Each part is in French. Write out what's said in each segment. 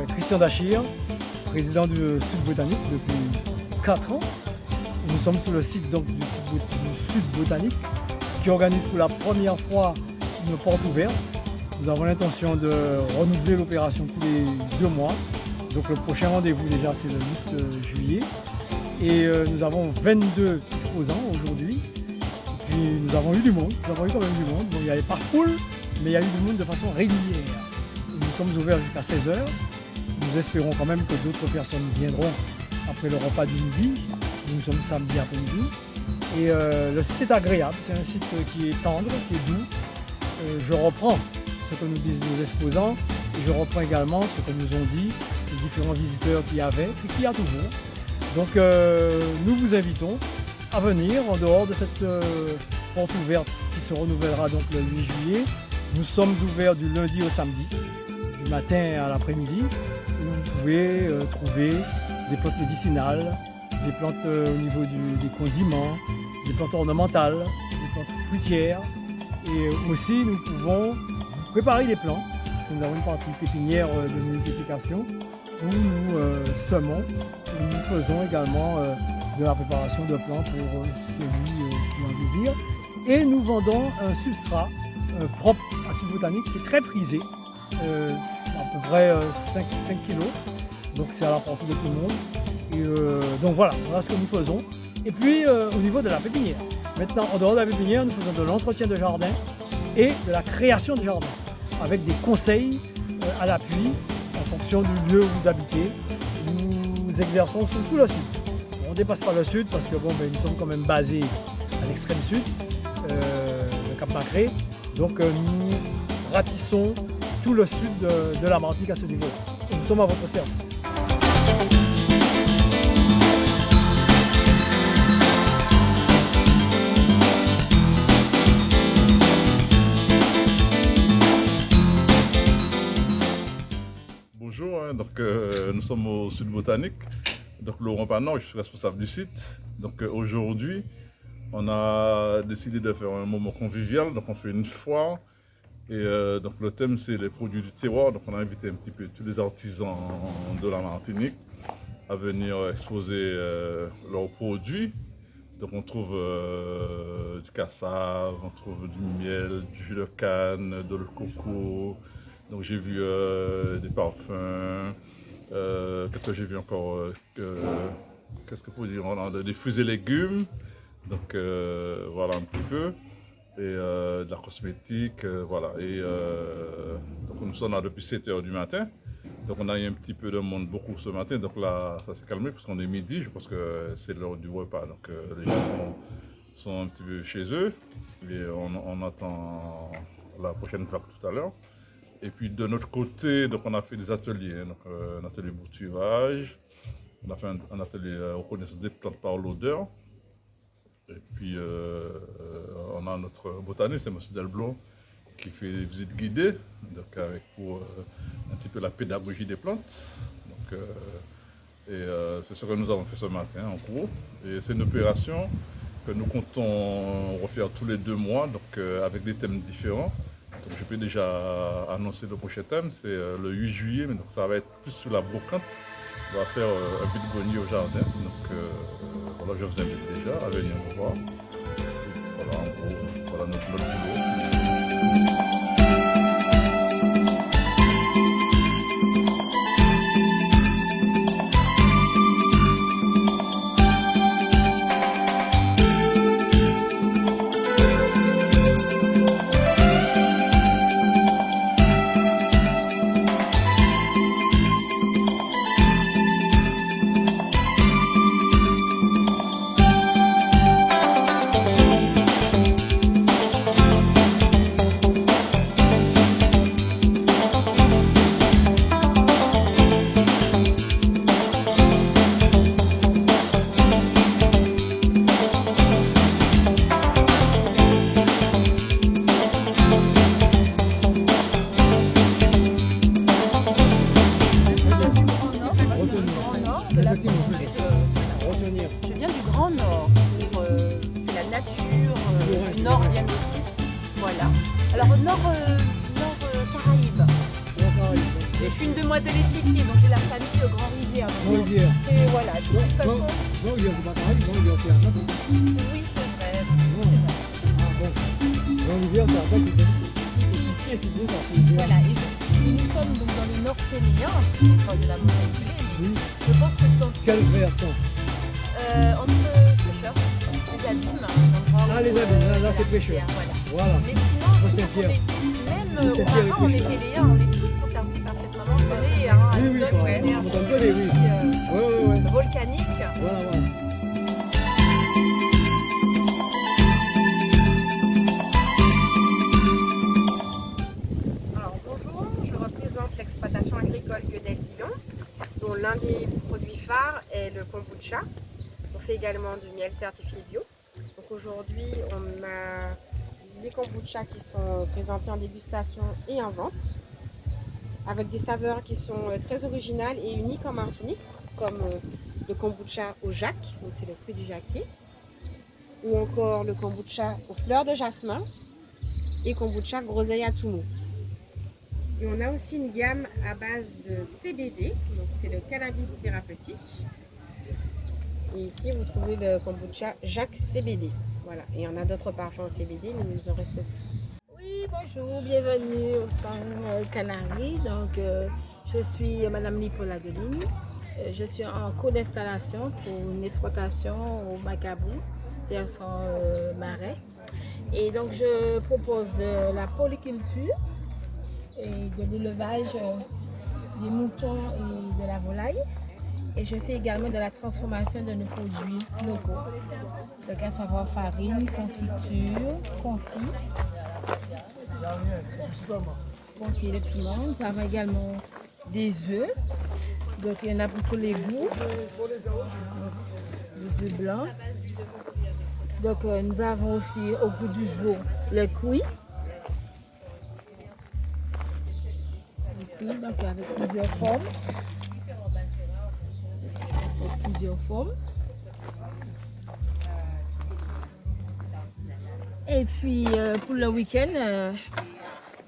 Christian Dachir, président du Sud Botanique depuis 4 ans. Nous sommes sur le site donc, du Sud Botanique qui organise pour la première fois une porte ouverte. Nous avons l'intention de renouveler l'opération tous les 2 mois. Donc le prochain rendez-vous déjà c'est le 8 juillet. Et nous avons 22 exposants aujourd'hui. Et puis nous avons eu du monde, nous avons eu quand même du monde. Bon, il n'y avait pas full, mais il y a eu du monde de façon régulière. Et nous sommes ouverts jusqu'à 16h. Nous espérons quand même que d'autres personnes viendront après le repas du midi. Nous sommes samedi après-midi. Et le site est agréable, c'est un site qui est tendre, qui est doux. Je reprends ce que nous disent nos exposants et je reprends également ce que nous ont dit les différents visiteurs qu'il y avait et qu'il y a toujours. Donc nous vous invitons à venir en dehors de cette porte ouverte qui se renouvellera donc le 8 juillet. Nous sommes ouverts du lundi au samedi, du matin à l'après-midi, où vous pouvez trouver des plantes médicinales, des plantes au niveau des condiments, des plantes ornementales, des plantes fruitières. Et aussi nous pouvons préparer des plants, parce que nous avons une partie pépinière de multiplication où nous semons et nous faisons également de la préparation de plants pour celui qui en désire. Et nous vendons un substrat propre à Sud Botanique qui est très prisé, à peu près 5 kg. Donc c'est à la portée de tout le monde. Et donc voilà ce que nous faisons. Et puis au niveau de la pépinière. Maintenant, en dehors de la pépinière, nous faisons de l'entretien de jardin et de la création de jardin, avec des conseils à l'appui en fonction du lieu où vous habitez. Nous exerçons sur tout le sud. On ne dépasse pas le sud parce que nous sommes quand même basés à l'extrême sud, le Cap Macré. Donc nous ratissons tout le sud de la Martinique à ce niveau-là. Nous sommes à votre service. Bonjour, nous sommes au Sud Botanique. Donc Laurent Panon, je suis responsable du site. Donc aujourd'hui, on a décidé de faire un moment convivial. Donc on fait une foire. Et donc le thème c'est les produits du terroir. Donc on a invité un petit peu tous les artisans de la Martinique à venir exposer leurs produits. Donc on trouve du cassave, on trouve du miel, du jus de canne, de l'eau de coco. Donc j'ai vu des parfums, qu'est-ce que j'ai vu encore, qu'est-ce que faut dire, on a des fruits et légumes, donc voilà un petit peu, et de la cosmétique, voilà. Et donc nous sommes là depuis 7h du matin, donc on a eu un petit peu de monde beaucoup ce matin, donc là ça s'est calmé parce qu'on est midi, je pense que c'est l'heure du repas, donc les gens sont un petit peu chez eux, et on attend la prochaine vague tout à l'heure. Et puis de notre côté, donc on a fait des ateliers, donc un atelier bouturage, on a fait un atelier reconnaissance des plantes par l'odeur. Et puis on a notre botaniste, c'est M. Delblon, qui fait des visites guidées, donc avec pour un petit peu la pédagogie des plantes. Donc, c'est ce que nous avons fait ce matin en gros. Et c'est une opération que nous comptons refaire tous les 2 mois, donc avec des thèmes différents. Donc je peux déjà annoncer le prochain thème, c'est le 8 juillet, mais donc ça va être plus sur la brocante. On va faire un vide-grenier au jardin, donc voilà, je vous invite déjà à venir nous voir. Et voilà, en gros, voilà notre boulot. une demoiselle édifiée, donc j'ai la famille de Grand-Rivière. Grand-Rivière. Et voilà, de toute façon, Grand-Rivière, c'est pas pareil, Grand-Rivière, c'est Atlantique. oui, c'est vrai. Ah bon. Grand-Rivière, c'est Atlantique. Édifié, c'est bien ça, c'est bien. Voilà, et nous sommes donc dans le nord pénéen, c'est proche de la montagne du lait, mais Oui. je pense que dans, Quel versant? entre pêcheurs, les abîmes, l'endroit Ah, où, les abîmes, là, c'est la pêcheur. rivière, voilà. Voilà. Mais sinon, je veux dire Saint-Pierre. même Saint-Pierre auparavant, on est était pêcheur. les uns, on est tous concernés par cette maman connaît, hein, Oui, oui, donne quand une même. énergie On donne que les oui. Ouais. volcanique. Voilà, voilà. Alors bonjour, je représente l'exploitation agricole Guenel-Guillon, dont l'un des produits phares est le kombucha. On fait également du miel certifié bio. Donc aujourd'hui, on a les kombucha qui sont présentés en dégustation et en vente, avec des saveurs qui sont très originales et uniques en Martinique, comme le kombucha au jack, donc c'est le fruit du jacquier, ou encore le kombucha aux fleurs de jasmin et kombucha groseille à tout mou. Et on a aussi une gamme à base de CBD, donc c'est le cannabis thérapeutique. Et ici, vous trouvez le kombucha Jacques CBD. Voilà. Et on a d'autres parfums CBD, mais il nous en reste plus. Oui, bonjour, bienvenue au stand Canary. Donc, je suis Madame Nicolas Deline. Je suis en cours d'installation pour une exploitation au Macabou, versant Marais. Et donc, je propose de la polyculture et de l'élevage des moutons et de la volaille. Et je fais également de la transformation de nos produits locaux. Donc à savoir farine, confiture, confit de piment. Nous avons également des œufs. Donc il y en a pour tous les goûts. Des œufs blancs. Donc nous avons aussi au bout du jour le cuit. Donc avec plusieurs formes. Et puis pour le week-end,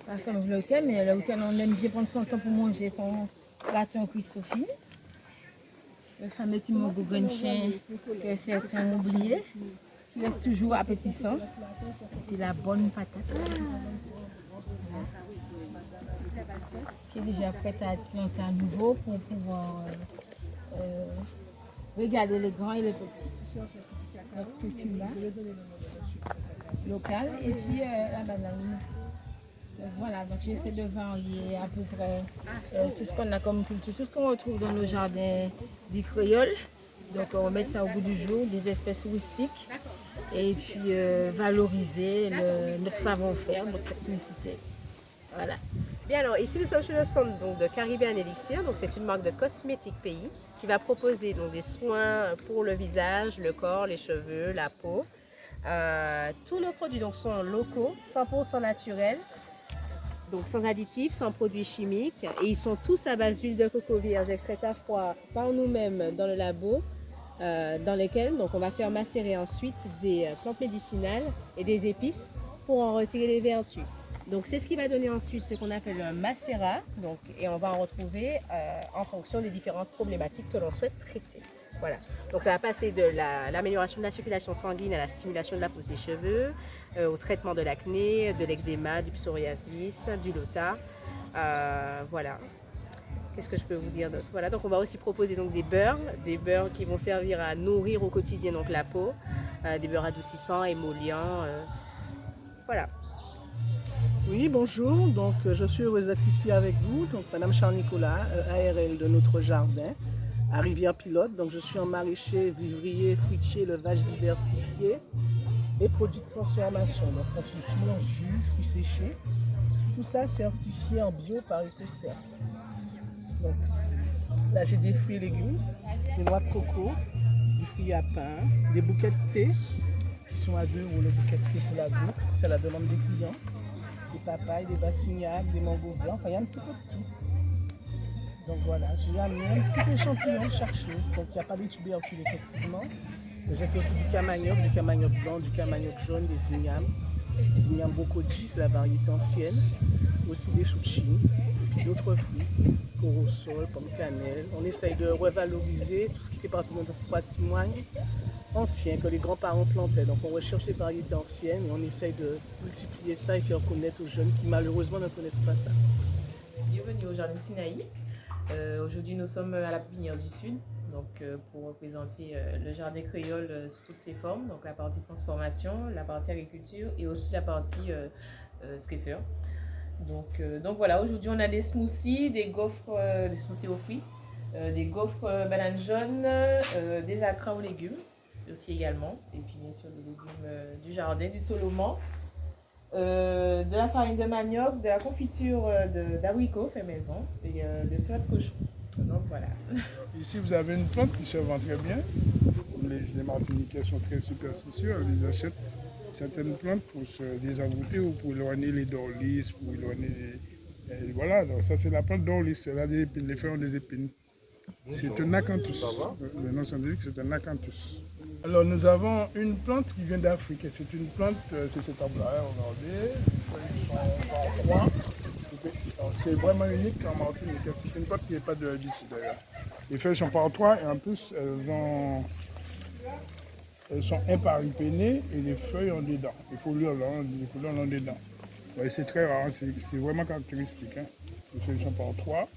le week-end on aime bien prendre son temps pour manger son gâteau Christophine. Le fameux Timon Gougonchien que certains ont oublié, qui reste toujours appétissant. Et puis la bonne patate. Qui est déjà prête à être plantée à nouveau pour pouvoir regarder les grands et les petits. Le curcuma local et puis la banane. Donc, voilà, donc j'essaie de varier à peu près tout ce qu'on a comme culture, tout ce qu'on retrouve dans nos jardins des créoles. Donc on va mettre ça au bout du jour, des espèces touristiques et puis valoriser notre savoir-faire, notre technicité. Voilà. Bien alors, ici nous sommes sur le stand donc, de Caribbean Elixir, donc c'est une marque de cosmétiques pays qui va proposer donc, des soins pour le visage, le corps, les cheveux, la peau. Tous nos produits donc, sont locaux, 100% naturels, donc sans additifs, sans produits chimiques et ils sont tous à base d'huile de coco vierge extraite à froid par nous-mêmes dans le labo, dans lesquels donc, on va faire macérer ensuite des plantes médicinales et des épices pour en retirer les vertus. Donc c'est ce qui va donner ensuite ce qu'on appelle un macérat, donc, et on va en retrouver en fonction des différentes problématiques que l'on souhaite traiter. Voilà. Donc ça va passer de l'amélioration de la circulation sanguine à la stimulation de la pousse des cheveux, au traitement de l'acné, de l'eczéma, du psoriasis, du lota. Voilà. Qu'est-ce que je peux vous dire d'autre? Voilà, donc on va aussi proposer donc des beurres qui vont servir à nourrir au quotidien donc la peau, des beurres adoucissants, émollients. Voilà. Oui, bonjour. Donc, je suis heureuse d'être ici avec vous. Donc, Madame Charles Nicolas, ARL de notre jardin, à Rivière-Pilote. Donc, je suis en maraîcher, vivrier, fruitier, élevage diversifié et produits de transformation. Donc, confiture, jus, fruits séchés. Tout ça certifié en bio par EcoCert. Donc, là, j'ai des fruits et légumes, des noix de coco, du fruit à pain, des bouquets de thé qui sont à 2 € le bouquet de thé pour la goutte. C'est la demande des clients. Des papayes, des bassignacs, des mangos blancs, enfin il y a un petit peu de tout. Donc voilà, j'ai amené un petit échantillon de chercheuse, donc il n'y a pas de tubercules effectivement. J'ai fait aussi du camanioc blanc, du camanioc jaune, des ignames bokoji, c'est la variété ancienne, aussi des choux de Chine, et puis d'autres fruits. corosol, pomme cannelle. On essaye de revaloriser tout ce qui fait partie de notre patrimoine ancien que les grands-parents plantaient. Donc on recherche les variétés anciennes et on essaye de multiplier ça et faire connaître aux jeunes qui malheureusement ne connaissent pas ça. Bienvenue au Jardin Sinaï. Aujourd'hui nous sommes à la Pépinière du Sud donc, pour représenter le jardin créole sous toutes ses formes, donc la partie transformation, la partie agriculture et aussi la partie traiteur. Donc voilà, aujourd'hui on a des smoothies, des gaufres, des smoothies aux fruits, des gaufres bananes jaunes, des acras aux légumes aussi également, et puis bien sûr des légumes du jardin, du toloman, de la farine de manioc, de la confiture d'abricots fait maison et de soie de cochon. Donc voilà. Ici vous avez une plante qui se vend très bien. Les Martiniquais sont très superstitieux, ils achètent certaines plantes pour se désenvoûter ou pour éloigner les dorlis, pour éloigner les... voilà, donc ça c'est la plante dorlis, elle a des épines, les feuilles ont des épines. C'est un acanthus. Le nom scientifique c'est un acanthus. Alors nous avons une plante qui vient d'Afrique et c'est une plante, c'est cette arbre-là, regardez, les feuilles sont par 3. C'est vraiment unique en Martinique, c'est une plante qui n'est pas d'ici d'ailleurs. Les feuilles sont par 3 et en plus elles sont imparipennées et les feuilles ont des dents. Les folioles ont des dents. Ouais, c'est très rare, c'est vraiment caractéristique. Hein. Les feuilles sont par 3.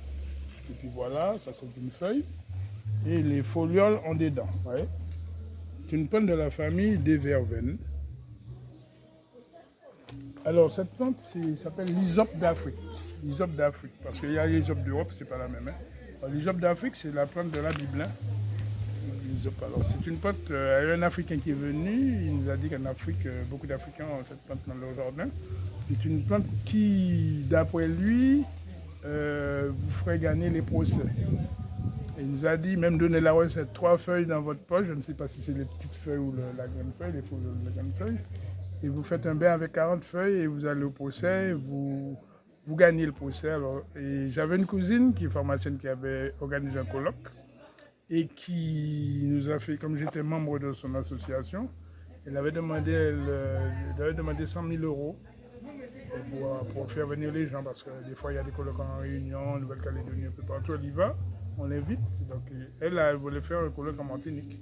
Et puis voilà, ça c'est une feuille. Et les folioles ont des dents. Ouais. C'est une plante de la famille des verveines. Alors cette plante s'appelle l'hysope d'Afrique. L'hysope d'Afrique, parce qu'il y a l'hysope d'Europe, c'est pas la même. Hein. L'hysope d'Afrique, c'est la plante de la Bible. Hein. Alors c'est une plante, il y a un Africain qui est venu, il nous a dit qu'en Afrique, beaucoup d'Africains ont cette plante dans leur jardin. C'est une plante qui, d'après lui, vous ferait gagner les procès. Et il nous a dit, même donner la recette, 3 feuilles dans votre poche, je ne sais pas si c'est les petites feuilles ou la grande feuille, la grande feuille, et vous faites un bain avec 40 feuilles et vous allez au procès, vous gagnez le procès. Alors, et j'avais une cousine qui est pharmacienne qui avait organisé un colloque, et qui nous a fait, comme j'étais membre de son association, elle avait demandé 100 000 € pour faire venir les gens, parce que des fois il y a des colloques en Réunion, en Nouvelle-Calédonie, un peu partout, elle y va, on l'invite. Donc elle voulait faire un colloque en Martinique.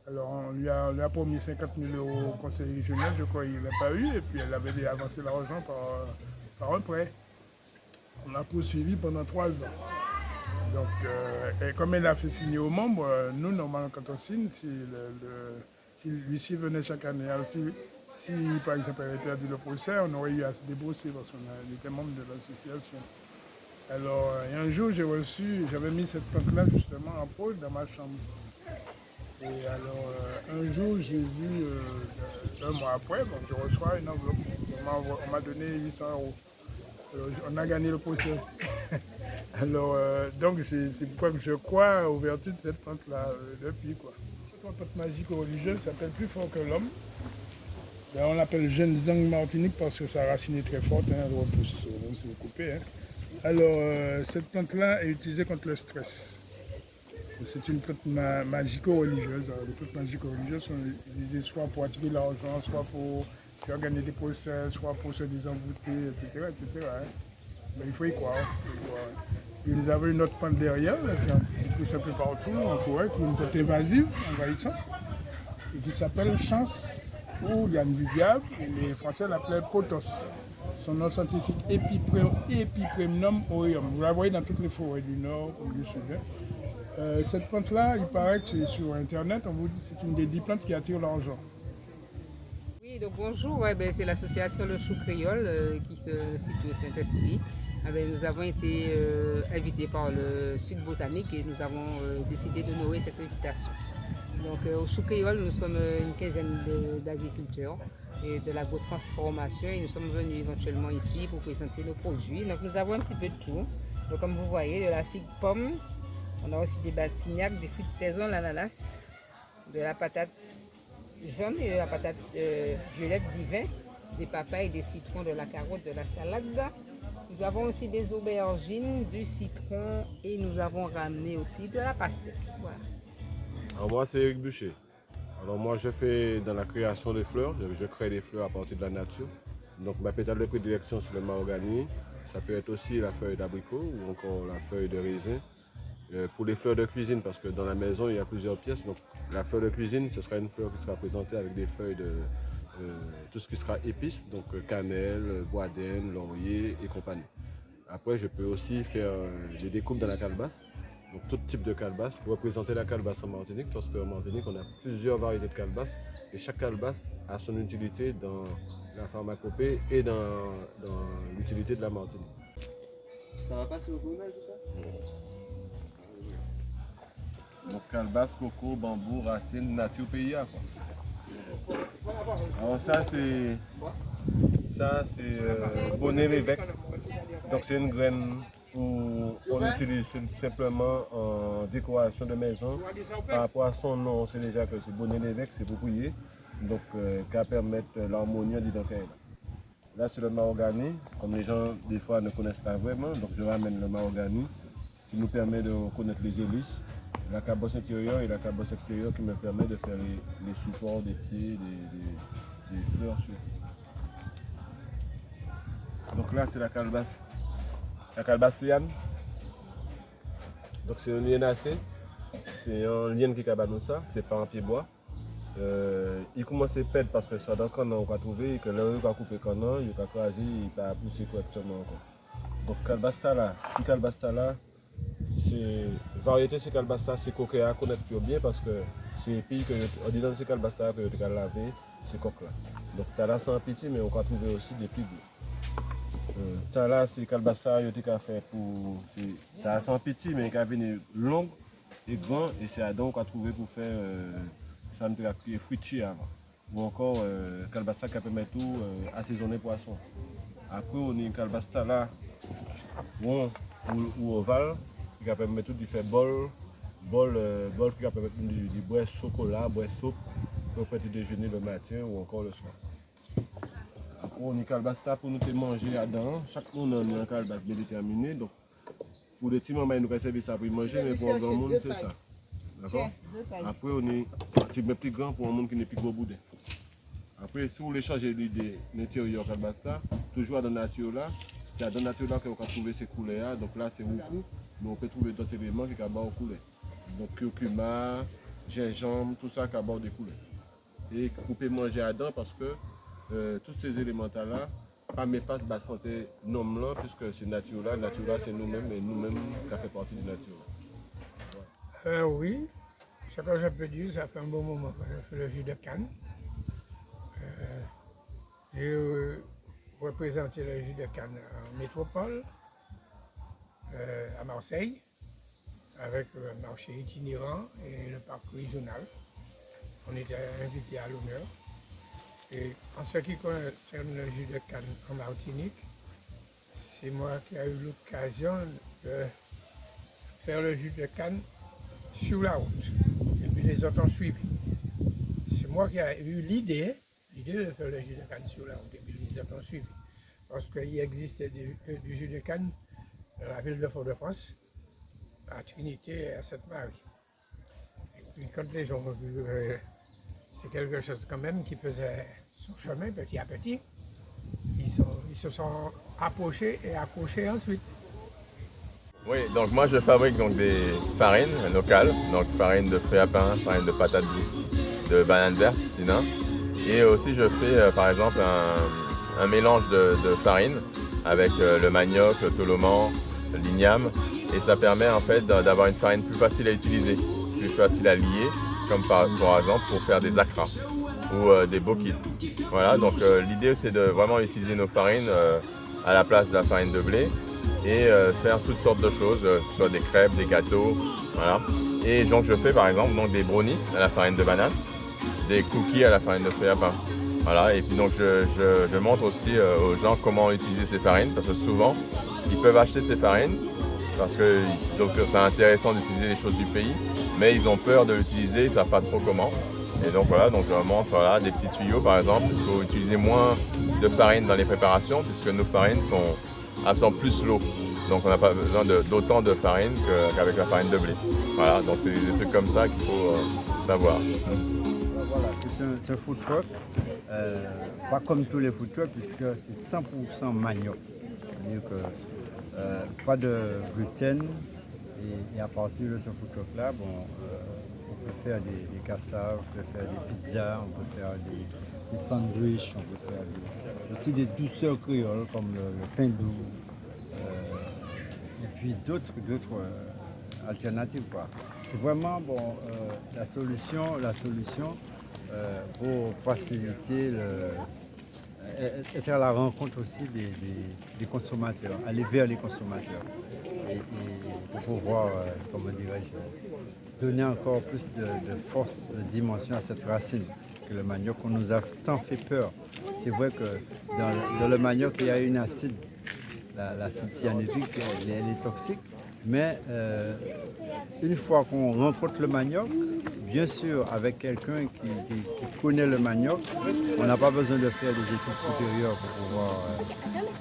Alors on lui a promis 50 000 € au conseil régional, je crois qu'il n'a pas eu, et puis elle avait avancé l'argent par un prêt. On a poursuivi pendant 3 ans. Donc, et comme elle a fait signer aux membres, nous, normalement, quand on signe, si l'huissier venait chaque année, alors si par exemple, elle avait perdu le procès, on aurait eu à se débrousser parce qu'on était membre de l'association. Alors, un jour, j'avais mis cette plante-là justement en pause dans ma chambre. Et alors, un jour, j'ai vu, un mois après, donc, je reçois une enveloppe. On m'a donné 800 €. Alors, on a gagné le procès. Alors, donc, c'est pourquoi je crois aux vertus de cette plante-là depuis, quoi. Cette plante magico-religieuse s'appelle Plus fort que l'homme. On l'appelle Jeune Zang Martinique parce que sa racine est très forte, hein, elle repousse, c'est coupé. Hein. Alors, cette plante-là est utilisée contre le stress. C'est une plante magico-religieuse. Les plantes magico-religieuses sont utilisées soit pour attirer l'argent, soit pour faire gagner des procès, soit pour se désenvoûter, etc. Hein. Mais il faut y croire. Et nous avons une autre plante derrière, qui pousse un peu partout en forêt, qui est une plante évasive, envahissante, et qui s'appelle Chance ou Yann Viviable, et les Français l'appelaient Potos. Son nom scientifique Epipremnum aureum. Vous la voyez dans toutes les forêts du nord comme du sud. Hein. Cette plante-là, il paraît que c'est sur Internet, on vous dit que c'est une des 10 plantes qui attire l'argent. Oui, donc bonjour, c'est l'association Le Chou Créole qui se situe au Saint-Esprit. Nous avons été invités par le Sud Botanique et nous avons décidé d'honorer cette invitation. Donc au Chou Créole, nous sommes une quinzaine d'agriculteurs et de l'agrotransformation et nous sommes venus éventuellement ici pour présenter nos produits. Donc nous avons un petit peu de tout. Donc, comme vous voyez, de la figue pomme, on a aussi des batignacs, des fruits de saison, l'ananas, de la patate jaune et de la patate violette divin, des papayes, des citrons, de la carotte, de la salade. Nous avons aussi des aubergines, du citron et nous avons ramené aussi de la pastèque. Voilà. Alors moi c'est Eric Boucher. Alors moi je fais dans la création de fleurs, je crée des fleurs à partir de la nature. Donc ma pétale de prédilection c'est le mahogany, Ça peut être aussi la feuille d'abricot ou encore la feuille de raisin. Pour les fleurs de cuisine, parce que dans la maison il y a plusieurs pièces, donc la fleur de cuisine ce sera une fleur qui sera présentée avec des feuilles de tout ce qui sera épices, donc cannelle, bois d'Inde, laurier et compagnie. Après je peux aussi faire des découpes dans la calebasse, donc tout type de calebasse pour représenter la calebasse en Martinique, parce qu'en Martinique on a plusieurs variétés de calebasse et chaque calebasse a son utilité dans la pharmacopée et dans l'utilité de la Martinique. Ça va pas sur le gourmet tout ça? Donc calebasse, coco, bambou, racine, nature pays. Quoi. Alors ça c'est bonnet l'évêque. Donc c'est une graine où on utilise simplement en décoration de maison. Par rapport à son nom, on sait déjà que c'est bonnet l'évêque, c'est pour prier. Donc qui permettre l'harmonie d'identité. Là c'est le mahogany, comme les gens des fois ne connaissent pas vraiment, donc je ramène le mahogany qui nous permet de connaître les hélices. La cabosse intérieure et la cabosse extérieure qui me permet de faire les supports des pieds, des fleurs. Donc là c'est la calebasse liane. Donc c'est un lianacé, c'est un liane qui est ça, c'est pas en pied bois. Il commence à perdre parce que ça dans le canon on va trouver que là on va couper le canon, il va croiser, il va pousser correctement encore. Donc calebasse là, c'est variété c'est calbasta, c'est coquet à connaître bien parce que c'est pays que on dit dans ces calbasta que tu as lavé, c'est coq là. Donc tu as là sans petit mais on va trouver aussi des plus gros. Tu as là c'est calbasta tu as fait pour ça sans petit mais qui a venu long et grand et c'est là donc on va trouver pour faire ça me fait fruitier avant. Ou encore calbasta qui permet tout assaisonner poisson. Après on a calbasta là ou ovale qui permet tout de faire bol qui permet de boire chocolat, boire soupe pour petit déjeuner le matin ou encore le soir. Après on a calbasta pour nous manger là-dedans. Chaque monde a un calbasta bien déterminé. Donc pour les petits mamans, nous pouvons servir ça pour manger, mais pour un grand monde c'est ça. D'accord? Après on est un petit peu plus grand pour un monde qui n'est plus gros boudin. Après si vous voulez changer l'idée l'intérieur calbasta, toujours dans la nature là, c'est dans la nature là qu'on va trouver ces couleurs. Donc là c'est beaucoup. Mais on peut trouver d'autres éléments qui ont des couleurs. Donc curcuma, gingembre, tout ça qui a des couleurs. Et vous pouvez manger dedans parce que tous ces éléments-là, pas mes faces la santé non puisque c'est nature là c'est nous-mêmes et nous-mêmes qui fait partie de la nature. Oui, ce que je peux dire, ça fait un bon moment que je fais le jus de canne. J'ai représenté le jus de canne en métropole. À Marseille, avec le marché itinérant et le parc régional. On était invités à l'honneur. Et en ce qui concerne le jus de canne en Martinique, c'est moi qui ai eu l'occasion de faire le jus de canne sur la route. Et puis les autres ont suivi. C'est moi qui ai eu l'idée de faire le jus de canne sur la route. Et puis les autres ont suivi. Parce qu'il existait du jus de canne dans la ville de Fort-de-France, à Trinité et à Sainte-Marie. Et puis quand les gens ont vu, c'est quelque chose quand même qui faisait son chemin petit à petit, ils se sont approchés et accrochés ensuite. Oui, donc moi je fabrique donc des farines locales, donc farine de fruits à pain, farine de patates douces, de bananes vertes, sinon. Et aussi je fais par exemple un mélange de farine avec le manioc, le toloman, l'igname, et ça permet en fait d'avoir une farine plus facile à utiliser, plus facile à lier, comme par exemple pour faire des acras ou des bokits. Voilà, donc l'idée c'est de vraiment utiliser nos farines à la place de la farine de blé et faire toutes sortes de choses, soit des crêpes, des gâteaux, voilà. Et donc je fais par exemple donc, des brownies à la farine de banane, des cookies à la farine de fruits à pain. Voilà, et puis donc je montre aussi aux gens comment utiliser ces farines, parce que souvent ils peuvent acheter ces farines parce que c'est intéressant d'utiliser les choses du pays, mais ils ont peur de l'utiliser, ils ne savent pas trop comment. Et donc voilà, donc je montre voilà, des petits tuyaux par exemple, il faut utiliser moins de farine dans les préparations puisque nos farines absorbent plus l'eau. Donc on n'a pas besoin d'autant de farine qu'avec la farine de blé. Voilà, donc c'est des trucs comme ça qu'il faut savoir. Voilà, c'est un food truck, pas comme tous les food trucks puisque c'est 100% manioc. C'est-à-dire que pas de gluten et à partir de ce food truck-là, bon, on peut faire des cassaves, on peut faire des pizzas, on peut faire des sandwichs, on peut faire aussi des douceurs créoles comme le pain doux et puis d'autres alternatives, quoi. C'est vraiment bon, la solution pour faciliter être à la rencontre aussi des consommateurs, aller vers les consommateurs et pour pouvoir, comment dirais-je, donner encore plus de force, de dimension à cette racine que le manioc. On nous a tant fait peur. C'est vrai que dans le manioc, il y a une acide, l'acide cyanhydrique, elle est toxique, mais une fois qu'on rencontre le manioc, bien sûr, avec quelqu'un qui connaît le manioc, on n'a pas besoin de faire des études supérieures pour pouvoir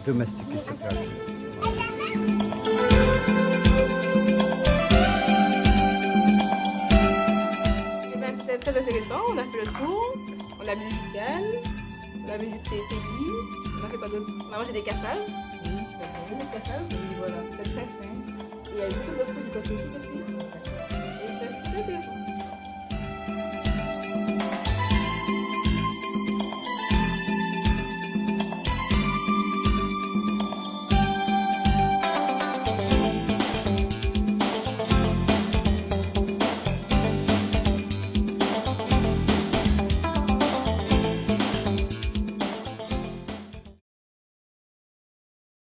domestiquer cette racine. C'était très intéressant, on a fait le tour, on a bu du vital, on a bu du thé pays, on a fait quoi d'autre? On a mangé des cassaves. Des cassaves. Oui, voilà, c'était très sain. Et il y a eu beaucoup d'autres produits cosmétiques aussi.